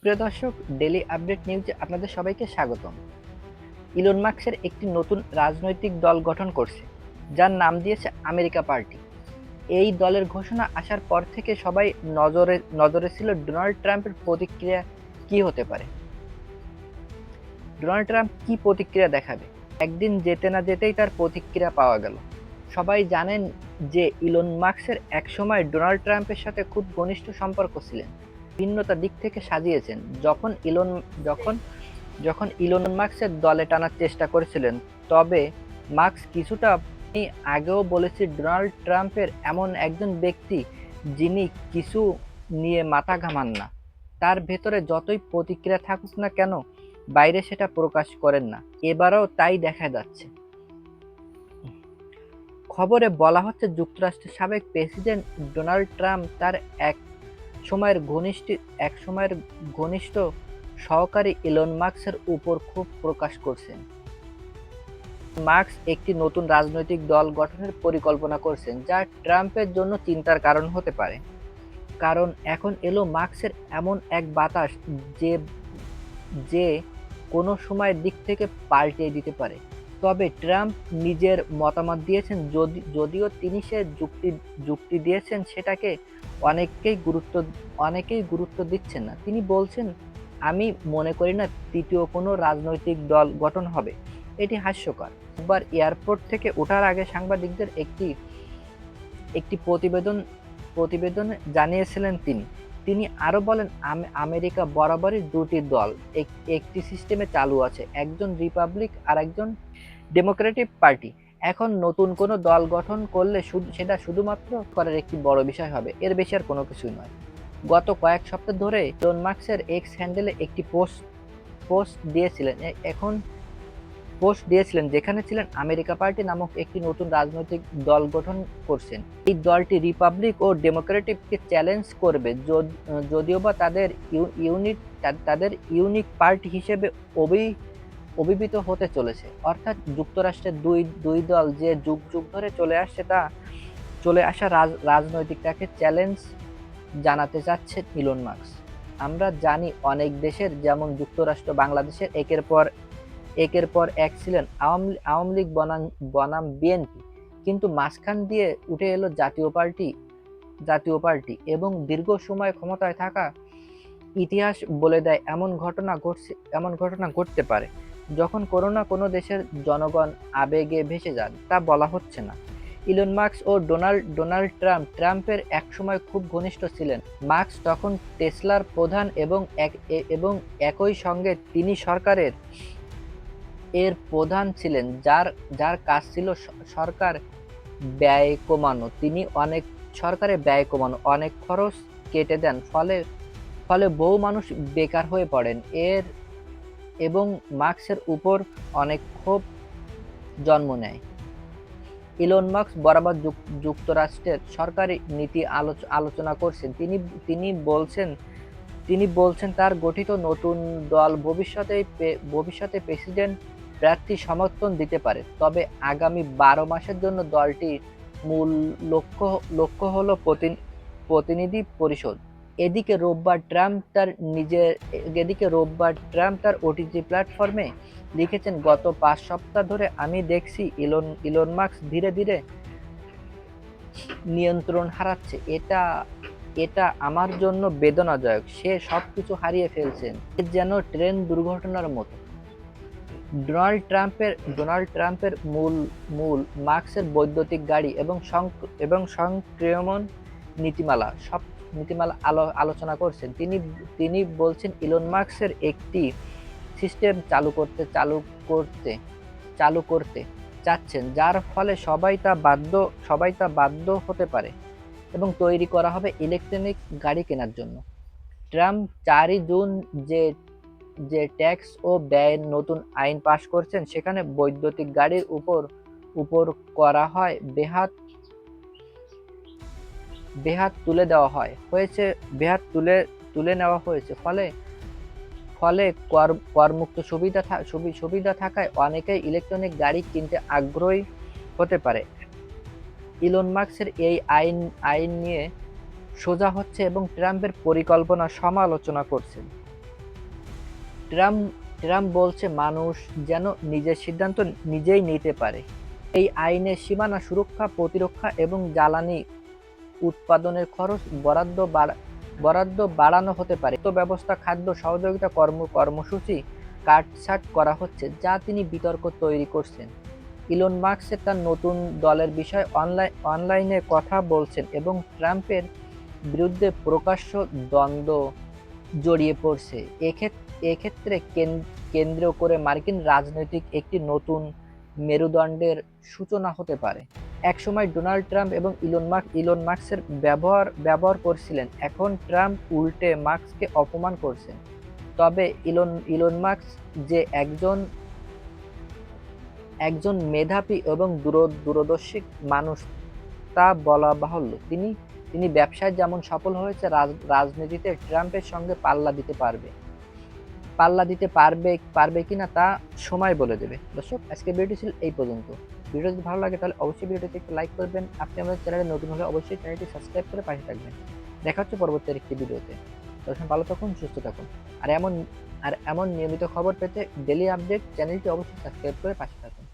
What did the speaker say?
প্রিয় দর্শক, daily update নিউজে আপনাদের সবাইকে স্বাগতম। ইলন মাস্কের একটি নতুন রাজনৈতিক দল গঠন করছে, যার নাম দিয়েছে আমেরিকা পার্টি। এই দলের ঘোষণা আসার পর থেকে সবাই নজরে নজরে ছিল ডোনাল্ড ট্রাম্পের প্রতিক্রিয়া কি হতে পারে। ডোনাল্ড ট্রাম্প কি প্রতিক্রিয়া দেখাবে? একদিন যেতে না যেতেই তার প্রতিক্রিয়া পাওয়া গেল। সবাই জানেন যে ইলন মাস্কের একসময় ডোনাল্ড ট্রাম্পের সাথে খুব ঘনিষ্ঠ সম্পর্ক ছিলেন, ভিন্নতা দিক থেকে সাজিয়েছেন। যখন যখন ইলন মাস্কের দলে টানার চেষ্টা করেছিলেন, তবে মাস্ক কিছুটা আমি আগেও বলেছি, ডোনাল্ড ট্রাম্পের এমন একজন ব্যক্তি যিনি কিছু নিয়ে মাথা ঘামান না। তার ভেতরে যতই প্রতিক্রিয়া থাকুক না কেন, বাইরে সেটা প্রকাশ করেন না। এবারও তাই দেখা যাচ্ছে। খবরে বলা হচ্ছে যুক্তরাষ্ট্রের সাবেক প্রেসিডেন্ট ডোনাল্ড ট্রাম্প তার এক সময়ের ঘনিষ্ঠ সহকারী ইলন মাস্কের উপর ক্ষোভ প্রকাশ করছেন। মাস্ক একটি নতুন রাজনৈতিক দল গঠনের পরিকল্পনা করছেন, যা ট্রাম্পের জন্য চিন্তার কারণ হতে পারে। কারণ এখন এলো মাস্কের এমন এক বাতাস যে যে কোনো সময় দিক থেকে পাল্টে দিতে পারে। তবে ট্রাম্প নিজের মতামত দিয়েছেন, যদিও তিনি সে যুক্তি দিয়েছেন সেটাকে অনেকেই গুরুত্ব দিচ্ছেন না। তিনি বলছেন, আমি মনে করি না তৃতীয় কোনো রাজনৈতিক দল গঠন হবে। এটি হাস্যকর। একবার এয়ারপোর্ট থেকে ওঠার আগে সাংবাদিকদের একটি প্রতিবেদনে জানিয়েছিলেন তিনি। তিনি আরো বলেন, আমেরিকা বরাবরই দুটি দল একটি সিস্টেমে চালু আছে, একজন রিপাবলিক আর একজন ডেমোক্রেটিক পার্টি। এখন নতুন কোনো দল গঠন করলে সেটা শুধুমাত্র করার একটি বড় বিষয় হবে, এর বেশি আর কোনো কিছুই নয়। গত কয়েক সপ্তাহ ধরে ইলন মাস্কের এক্স হ্যান্ডেলে একটি পোস্ট দিয়েছিলেন যেখানে ছিলেন আমেরিকা পার্টি নামক একটি নতুন রাজনৈতিক দল গঠন করছেন। এই দলটি রিপাবলিক ও ডেমোক্রেটিককে চ্যালেঞ্জ করবে, যদিওবা তাদের ইউনিক পার্টি হিসেবে অভিহিত হতে চলেছে। অর্থাৎ যুক্তরাষ্ট্রের দুই দল যে যুগ যুগ ধরে চলে আসা রাজনৈতিকটাকে চ্যালেঞ্জ জানাতে চাচ্ছেন ইলন মাস্ক। আমরা জানি অনেক দেশের, যেমন যুক্তরাষ্ট্র, বাংলাদেশের একের পর এক ছিলেন আওয়ামী লীগ বনাম বিএনপি, কিন্তু মাঝখান দিয়ে উঠে এলো জাতীয় পার্টি এবং দীর্ঘ সময় ক্ষমতায় থাকা। ইতিহাস বলে দেয় এমন ঘটনা ঘটতে পারে। যখন কোনো দেশের জনগণ আবেগে ভেসে যান, তা বলা হচ্ছে না। ইলন মাস্ক ও ডোনাল্ড ট্রাম্পের একসময় খুব ঘনিষ্ঠ ছিলেন। মাস্ক তখন টেসলার প্রধান এবং একই সঙ্গে তিনি সরকারের প্রধান ছিলেন, যার কাজ ছিল সরকার ব্যয় কমানো। তিনি সরকারের ব্যয় কমানো, অনেক খরচ কেটে দেন, ফলে বহু মানুষ বেকার হয়ে পড়েন। এবং মাস্কের উপর অনেক ক্ষোভ জন্ম নেয়। ইলন মাস্ক বরাবর যুক্তরাষ্ট্রের সরকারি নীতি আলোচনা করছেন। তিনি বলছেন তার গঠিত নতুন দল ভবিষ্যতে প্রেসিডেন্ট প্রার্থী সমর্থন দিতে পারে। তবে আগামী 12 মাসের জন্য দলটির মূল লক্ষ্য হলো প্রতিনিধি পরিষদ। এদিকে রোববার ট্রাম্প তার ওটিটি প্ল্যাটফর্মে লিখেছেন, গত 5 সপ্তাহ ধরে আমি দেখছি ইলন মাস্ক ধীরে ধীরে নিয়ন্ত্রণ হারাচ্ছে। এটা আমার জন্য বেদনাদায়ক। সে সবকিছু হারিয়ে ফেলছেন। যেন ট্রেন দুর্ঘটনার মতো। ডোনাল্ড ট্রাম্পের মূল মাস্কের বৈদ্যুতিক গাড়ি এবং সংক্রমণ নীতিমালা আলোচনা করছেন। তিনি বলছেন ইলন মাস্কের একটি সিস্টেম চালু করতে চাচ্ছেন, যার ফলে সবাই তা বাধ্য হতে পারে এবং তৈরি করা হবে ইলেকট্রনিক গাড়ি কেনার জন্য। ট্রাম্প 4 জুন যে ট্যাক্স ও ব্যয়ের নতুন আইন পাশ করেছেন, সেখানে বৈদ্যুতিক গাড়ির উপর করা হয় বেহাত তুলে নেওয়া হয়েছে। ফলে করমুক্ত সুবিধা থাকায় অনেকেই ইলেকট্রনিক গাড়ি কিনতে আগ্রহী হতে পারে। ইলন মাস্কের এই আইন নিয়ে সোজা হচ্ছে এবং ট্রাম্পের পরিকল্পনা সমালোচনা করছেন। ট্রাম্প ট্রাম্প বলছে মানুষ যেন নিজের সিদ্ধান্ত নিজেই নিতে পারে। এই আইনের সীমানা সুরক্ষা, প্রতিরক্ষা এবং জ্বালানি উৎপাদনের খরচ বরাদ্দ বাড়ানো হতে পারে। ব্যবস্থা, খাদ্য সহযোগিতা কর্মসূচি কাটছাঁট করা হচ্ছে, যা তিনি বিতর্ক তৈরি করছেন। ইলন মাস্ক তার নতুন দলের বিষয়ে অনলাইনে কথা বলছেন এবং ট্রাম্পের বিরুদ্ধে প্রকাশ্য দ্বন্দ্ব জড়িয়ে পড়ছে। এক্ষেত্রে কেন্দ্র করে মার্কিন রাজনৈতিক একটি নতুন মেরুদণ্ডের সূচনা হতে পারে। একসময় ডোনাল্ড ট্রাম্প এবং ইলন মাস্কের ব্যবহার করছিলেন, এখন ট্রাম্প উল্টে মাস্ককে অপমান করছেন। তবে ইলন মাস্ক যে একজন মেধাবী এবং দূরদর্শী মানুষ তা বলা বাহুল্য। তিনি ব্যবসায় যেমন সফল হয়েছে, রাজনীতিতে ট্রাম্পের সঙ্গে পাল্লা দিতে পারবে কিনা তা সময় বলে দেবে। দর্শক, আজকে ভিডিওটি ছিল এই পর্যন্ত। ভিডিও যদি ভালো লাগে তাহলে অবশ্যই ভিডিওটিতে একটু লাইক করবেন। আপনি আমাদের চ্যানেলে নতুন হলে অবশ্যই চ্যানেলটি সাবস্ক্রাইব করে পাশে থাকবেন। দেখা হচ্ছে পরবর্তী একটি ভিডিওতে। তখন ভালো থাকুন, সুস্থ থাকুন। আর এমন নিয়মিত খবর পেতে ডেইলি আপডেট চ্যানেলটি অবশ্যই সাবস্ক্রাইব করে পাশে থাকুন।